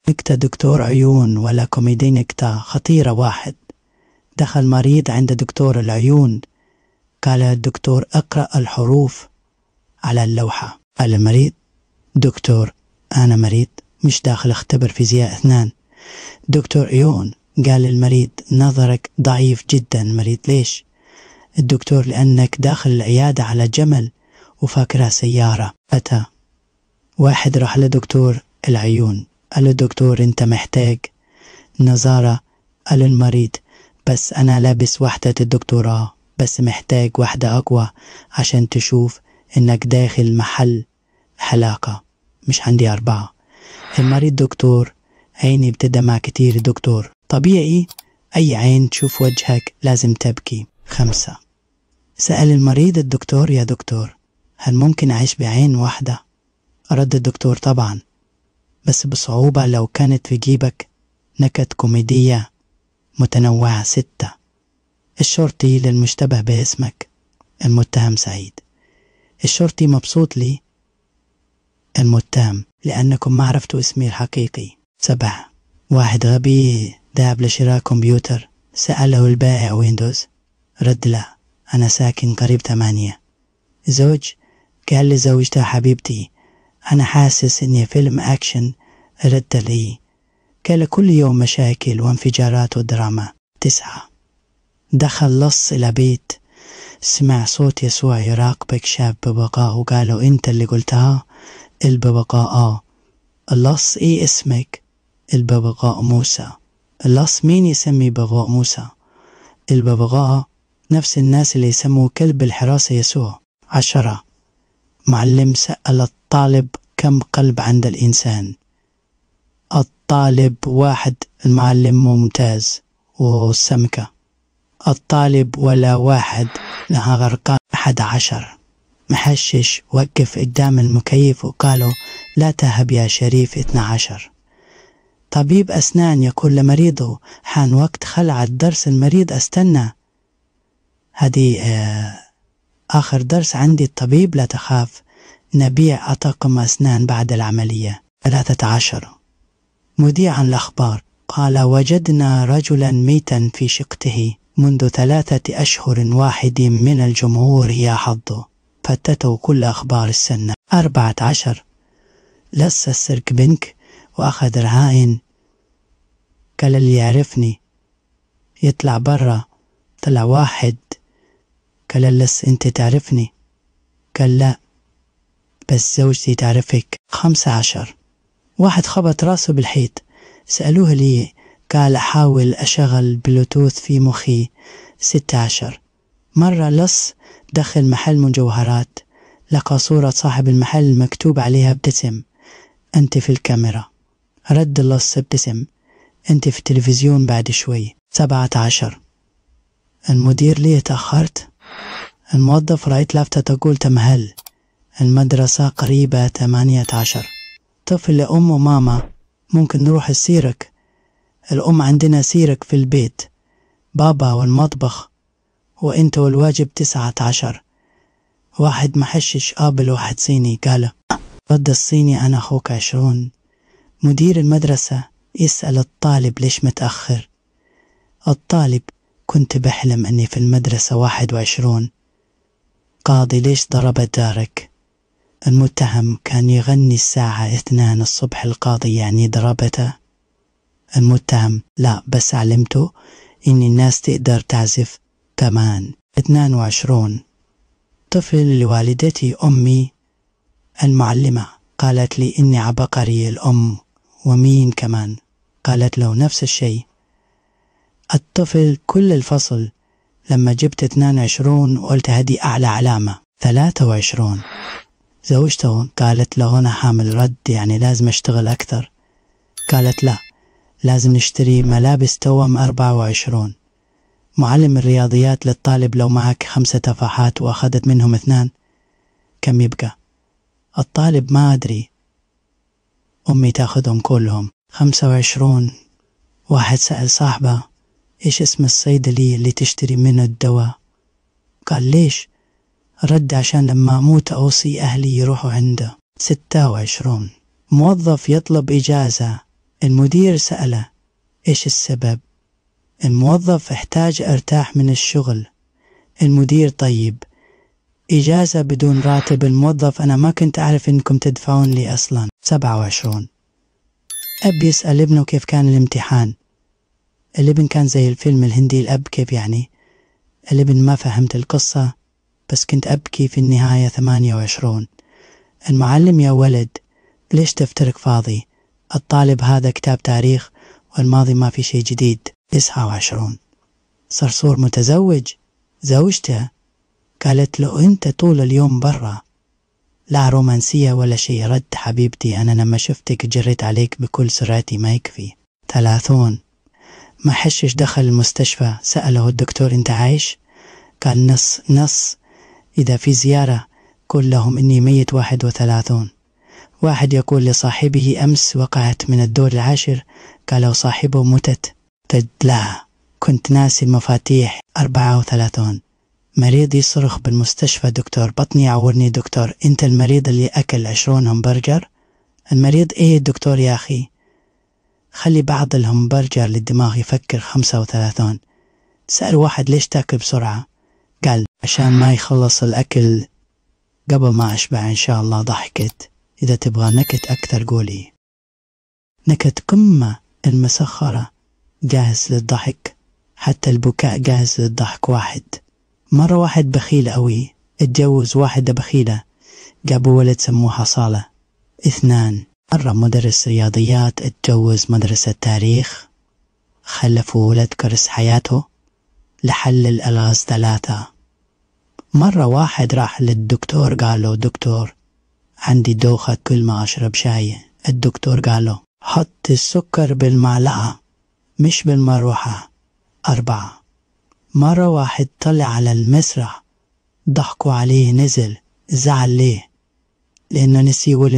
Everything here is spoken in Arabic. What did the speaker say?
نكتة دكتور عيون ولا كوميدي نكتة خطيرة. واحد دخل مريض عند دكتور العيون، قال الدكتور اقرأ الحروف على اللوحة. قال المريض: دكتور أنا مريض مش داخل اختبر فيزياء 2. دكتور عيون قال المريض: نظرك ضعيف جدا. مريض: ليش؟ الدكتور: لأنك داخل العيادة على جمل وفاكرها سيارة. أتى واحد راح لدكتور العيون، قال له: دكتور أنت محتاج نظارة. قال المريض: بس أنا لابس وحدة الدكتوراه، بس محتاج واحدة أقوى عشان تشوف إنك داخل محل حلاقة، مش عندي 4. المريض: دكتور عيني بتدمع كتير. دكتور: طبيعي، أي عين تشوف وجهك لازم تبكي. 5 سأل المريض الدكتور: يا دكتور هل ممكن أعيش بعين واحدة؟ رد الدكتور: طبعا، بس بصعوبة لو كانت في جيبك نكت كوميدية متنوعة. 6 الشرطي للمشتبه باسمك. المتهم: سعيد. الشرطي: مبسوط لي المتهم لأنكم ما عرفتوا اسمي الحقيقي. 7 واحد غبي ذهب لشراء كمبيوتر، سأله البائع: ويندوز؟ رد: لا، أنا ساكن قريب 8. زوج قال لزوجته: حبيبتي أنا حاسس إني فيلم أكشن. رد لي: قال كل يوم مشاكل وانفجارات ودراما. 9 دخل لص إلى بيت، سمع صوت يسوع يراقبك شاب ببقاء، وقالوا: أنت اللي قلتها؟ الببقاء: اللص: إيه اسمك؟ الببقاء: موسى. اللص: مين يسمي ببقاء موسى؟ الببقاء: نفس الناس اللي يسموا كلب الحراسة يسوع. 10 معلم سأل الطالب: كم قلب عند الإنسان؟ الطالب: 1. المعلم: ممتاز. والسمكة: الطالب ولا 1 لها غرقان. 11 محشش وقف قدام المكيف وقالوا: لا تهب يا شريف. 12 طبيب أسنان يقول لمريضه: حان وقت خلع الدرس. المريض: استنى، هذه آخر درس عندي. الطبيب: لا تخاف، نبيع أطقم أسنان بعد العملية. 13 مذيع الأخبار قال: وجدنا رجلا ميتا في شقته منذ 3 أشهر، واحد من الجمهور يا حظه، فتتوا كل أخبار السنة. 14 لص السيرك بنك وأخذ رهائن، قال: اللي يعرفني يطلع برا. طلع واحد، قال: اللص أنت تعرفني؟ قال: لا، بس زوجتي تعرفك. 15 واحد خبط راسه بالحيط، سألوه ليه؟ قال: أحاول أشغل بلوتوث في مخي. 16 مرة لص دخل محل مجوهرات، لقى صورة صاحب المحل مكتوب عليها: ابتسم أنت في الكاميرا. رد اللص: ابتسم أنت في التلفزيون بعد شوي. 17 المدير: ليه تأخرت؟ الموظف: رأيت لافتة تقول تمهل، المدرسة قريبة. 18 طفل لأم وماما: ممكن نروح السيرك؟ الأم: عندنا سيرك في البيت، بابا والمطبخ وإنت والواجب. 19 واحد محشش قابل واحد صيني، قال: رد الصيني: أنا أخوك 20. مدير المدرسة يسأل الطالب: ليش متأخر؟ الطالب: كنت بحلم أني في المدرسة 21. قاضي: ليش ضربت دارك؟ المتهم: كان يغني الساعة 2 الصبح. القاضي: يعني ضربته؟ المتهم: لا، بس علمته إن الناس تقدر تعزف كمان. 22 طفل لوالدتي أمي المعلمة، قالت لي إني عبقري. الأم: ومين كمان؟ قالت له نفس الشيء. الطفل: كل الفصل لما جبت 22 وقلت هذه أعلى علامة. 23 زوجته قالت له: أنا حامل. رد: يعني لازم أشتغل أكثر. قالت: لا، لازم نشتري ملابس توأم. 24 معلم الرياضيات للطالب: لو معك 5 تفاحات وأخذت منهم 2 كم يبقى؟ الطالب: ما أدري، أمي تأخذهم كلهم. 25 واحد سأل صاحبه: إيش اسم الصيدلي اللي تشتري منه الدواء؟ قال: ليش؟ رد: عشان لما أموت أوصي أهلي يروحوا عنده. 26 موظف يطلب إجازة المدير سأله إيش السبب؟ الموظف احتاج ارتاح من الشغل. المدير طيب، إجازة بدون راتب. الموظف أنا ما كنت أعرف إنكم تدفعون لي أصلا. 27. أب يسأل ابنه كيف كان الامتحان. الابن كان زي الفيلم الهندي. الأب كيف يعني؟ الابن ما فهمت القصة بس كنت أبكي في النهاية. 28. المعلم يا ولد ليش دفترك فاضي؟ الطالب هذا كتاب تاريخ والماضي ما في شيء جديد. 29. صرصور متزوج. زوجته قالت له أنت طول اليوم برا. لا رومانسية ولا شيء. رد حبيبتي أنا لما شفتك جريت عليك بكل سرعتي ما يكفي. 30. ما حشش دخل المستشفى. سأله الدكتور أنت عايش؟ قال نص إذا في زيارة قل لهم إني ميت. 31. واحد يقول لصاحبه أمس وقعت من الدور العاشر. قالوا صاحبه متت. لا كنت ناسي المفاتيح. 34. مريض يصرخ بالمستشفى دكتور بطني يعورني. دكتور أنت المريض اللي أكل 20 همبرجر؟ المريض إيه دكتور يا أخي؟ خلي بعض الهمبرجر للدماغ يفكر. 35. سأل واحد ليش تاكل بسرعة؟ قال عشان ما يخلص الأكل قبل ما أشبع إن شاء الله. ضحكت. إذا تبغى نكت أكثر قولي. نكت قمة المسخرة جاهز للضحك، حتى البكاء جاهز للضحك. مرة واحد بخيل قوي اتجوز واحدة بخيلة، جابوا ولد سموها صالة. 2. مرة مدرس رياضيات اتجوز مدرسة تاريخ، خلفوا ولد كرس حياته لحل الألغاز. 3. مرة واحد راح للدكتور قال له دكتور عندي دوخة كل ما أشرب شاي. الدكتور قال له حط السكر بالمعلقة مش بالمروحة. 4. مرة واحد طلع على المسرح ضحكوا عليه نزل. زعل ليه؟ لأنه نسي يقول